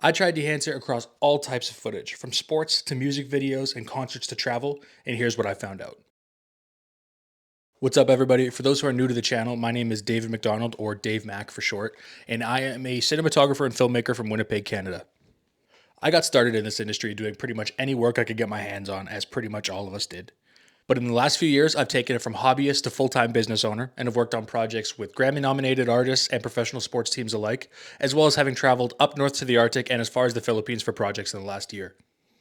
I tried Dehancer across all types of footage, from sports to music videos and concerts to travel, and here's what I found out. What's up, everybody? For those who are new to the channel, my name is David McDonald, or Dave Mac for short, and I am a cinematographer and filmmaker from Winnipeg, Canada. I got started in this industry doing pretty much any work I could get my hands on, as pretty much all of us did. But in the last few years, I've taken it from hobbyist to full-time business owner and have worked on projects with Grammy-nominated artists and professional sports teams alike, as well as having traveled up north to the Arctic and as far as the Philippines for projects in the last year.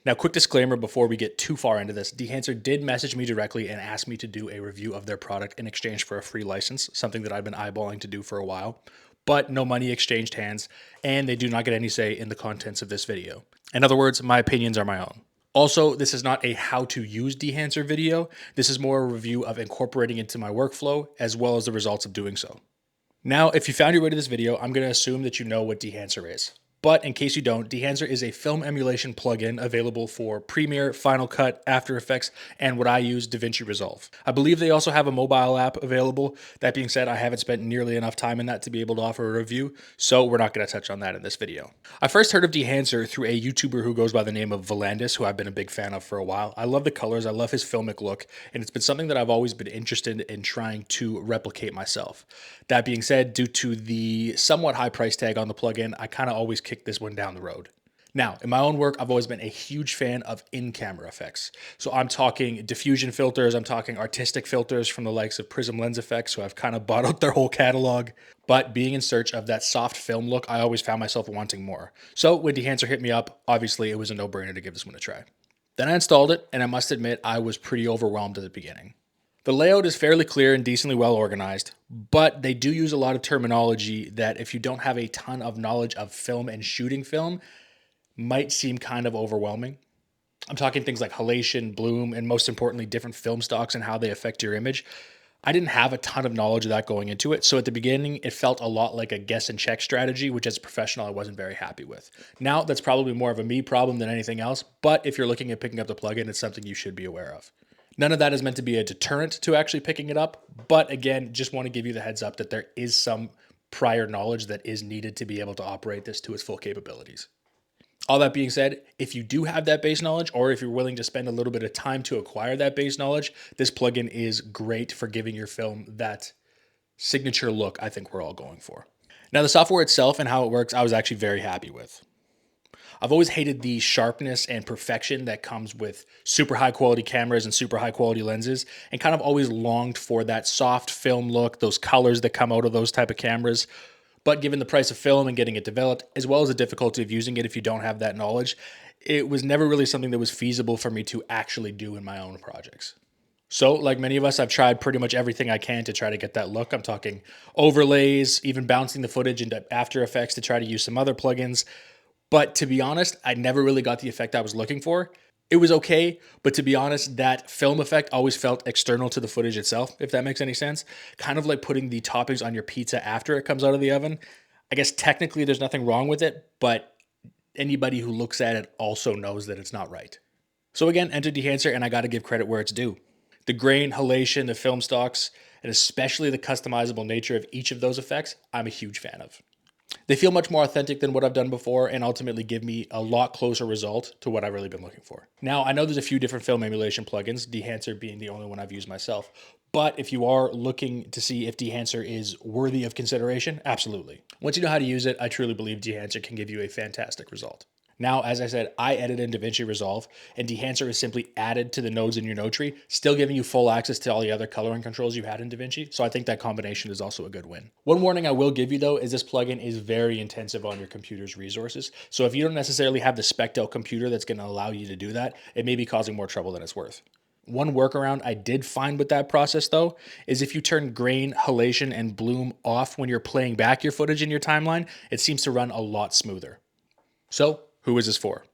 Now, quick disclaimer before we get too far into this, Dehancer did message me directly and asked me to do a review of their product in exchange for a free license, something that I've been eyeballing to do for a while. But no money exchanged hands, and they do not get any say in the contents of this video. In other words, my opinions are my own. Also, this is not a how to use Dehancer video. This is more a review of incorporating into my workflow as well as the results of doing so. Now, if you found your way to this video, I'm going to assume that you know what Dehancer is. But in case you don't, Dehancer is a film emulation plugin available for Premiere, Final Cut, After Effects, and what I use, Davinci Resolve. I believe they also have a mobile app available. That being said, I haven't spent nearly enough time in that to be able to offer a review, so we're not going to touch on that in this video. I first heard of Dehancer through a YouTuber who goes by the name of Volandis, who I've been a big fan of for a while. I love the colors, I love his filmic look, and it's been something that I've always been interested in trying to replicate myself. That being said, due to the somewhat high price tag on the plugin, I kind of always kick this one down the road. Now, in my own work, I've always been a huge fan of in-camera effects. So I'm talking diffusion filters, I'm talking artistic filters from the likes of Prism Lens Effects, so I've kind of bought out their whole catalog. But being in search of that soft film look, I always found myself wanting more. So when Dehancer hit me up, obviously it was a no-brainer to give this one a try. Then I installed it, and I must admit I was pretty overwhelmed at the beginning. The layout is fairly clear and decently well organized, but they do use a lot of terminology that, if you don't have a ton of knowledge of film and shooting film, might seem kind of overwhelming. I'm talking things like halation, bloom, and most importantly, different film stocks and how they affect your image. I didn't have a ton of knowledge of that going into it, so at the beginning, it felt a lot like a guess and check strategy, which as a professional, I wasn't very happy with. Now, that's probably more of a me problem than anything else, but if you're looking at picking up the plugin, it's something you should be aware of. None of that is meant to be a deterrent to actually picking it up, but again, just want to give you the heads up that there is some prior knowledge that is needed to be able to operate this to its full capabilities. All that being said, if you do have that base knowledge, or if you're willing to spend a little bit of time to acquire that base knowledge, this plugin is great for giving your film that signature look I think we're all going for. Now, the software itself and how it works, I was actually very happy with. I've always hated the sharpness and perfection that comes with super high quality cameras and super high quality lenses, and kind of always longed for that soft film look, those colors that come out of those type of cameras. But given the price of film and getting it developed, as well as the difficulty of using it if you don't have that knowledge, it was never really something that was feasible for me to actually do in my own projects. So, like many of us, I've tried pretty much everything I can to try to get that look. I'm talking overlays, even bouncing the footage into After Effects to try to use some other plugins. But to be honest, I never really got the effect I was looking for. It was okay, but to be honest, that film effect always felt external to the footage itself, if that makes any sense. Kind of like putting the toppings on your pizza after it comes out of the oven. I guess technically there's nothing wrong with it, but anybody who looks at it also knows that it's not right. So again, enter Dehancer, and I got to give credit where it's due. The grain, halation, the film stocks, and especially the customizable nature of each of those effects, I'm a huge fan of. They feel much more authentic than what I've done before and ultimately give me a lot closer result to what I've really been looking for. Now, I know there's a few different film emulation plugins, Dehancer being the only one I've used myself, but if you are looking to see if Dehancer is worthy of consideration, absolutely. Once you know how to use it, I truly believe Dehancer can give you a fantastic result. Now, as I said, I edit in Davinci Resolve, and Dehancer is simply added to the nodes in your node tree, still giving you full access to all the other coloring controls you had in Davinci, so I think that combination is also a good win. One warning I will give you, though, is this plugin is very intensive on your computer's resources, so if you don't necessarily have the spec'd out computer that's going to allow you to do that, it may be causing more trouble than it's worth. One workaround I did find with that process, though, is if you turn grain, halation, and bloom off when you're playing back your footage in your timeline, it seems to run a lot smoother. So, who is this for?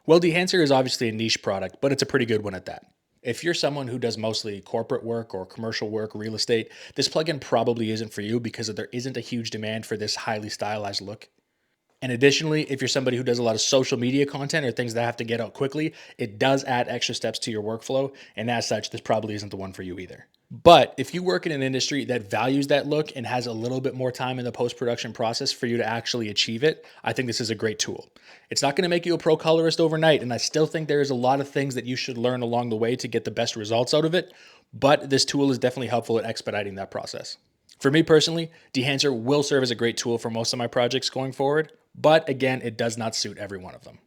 Well, Dehancer is obviously a niche product, but it's a pretty good one at that. If you're someone who does mostly corporate work or commercial work, real estate, this plugin probably isn't for you because there isn't a huge demand for this highly stylized look. And additionally, if you're somebody who does a lot of social media content or things that have to get out quickly, it does add extra steps to your workflow. And as such, this probably isn't the one for you either. But if you work in an industry that values that look and has a little bit more time in the post production process for you to actually achieve it, I think this is a great tool. It's not going to make you a pro colorist overnight. And I still think there is a lot of things that you should learn along the way to get the best results out of it. But this tool is definitely helpful at expediting that process. For me personally, Dehancer will serve as a great tool for most of my projects going forward, but again, it does not suit every one of them.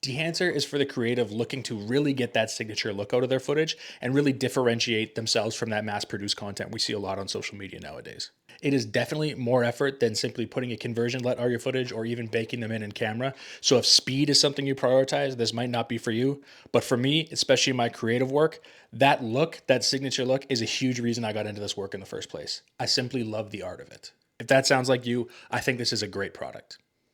Dehancer is for the creative looking to really get that signature look out of their footage and really differentiate themselves from that mass-produced content we see a lot on social media nowadays. It is definitely more effort than simply putting a conversion LUT on your footage or even baking them in camera. So if speed is something you prioritize, this might not be for you. But for me, especially my creative work, that look, that signature look is a huge reason I got into this work in the first place. I simply love the art of it. If that sounds like you, I think this is a great product.